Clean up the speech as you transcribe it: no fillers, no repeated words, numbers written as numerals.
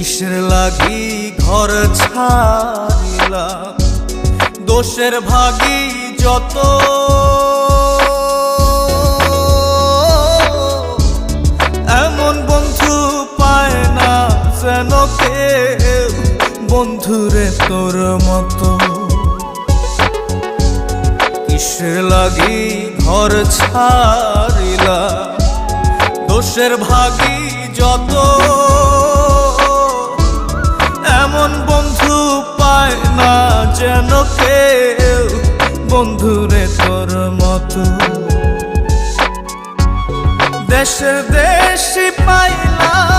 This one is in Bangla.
কিসের লাগি ঘর ছাড়িলাম, দোষের ভাগী যত। এমন বন্ধু পায় না যেন কেউ, বন্ধুরে তোর মতো। কিসের লাগি ঘর ছাড়িলাম, দোষের ভাগী যত। এমন বন্ধু পায় না যেন কেউ, বন্ধুরে তোর মতো। দেশের দেশি পাইলাম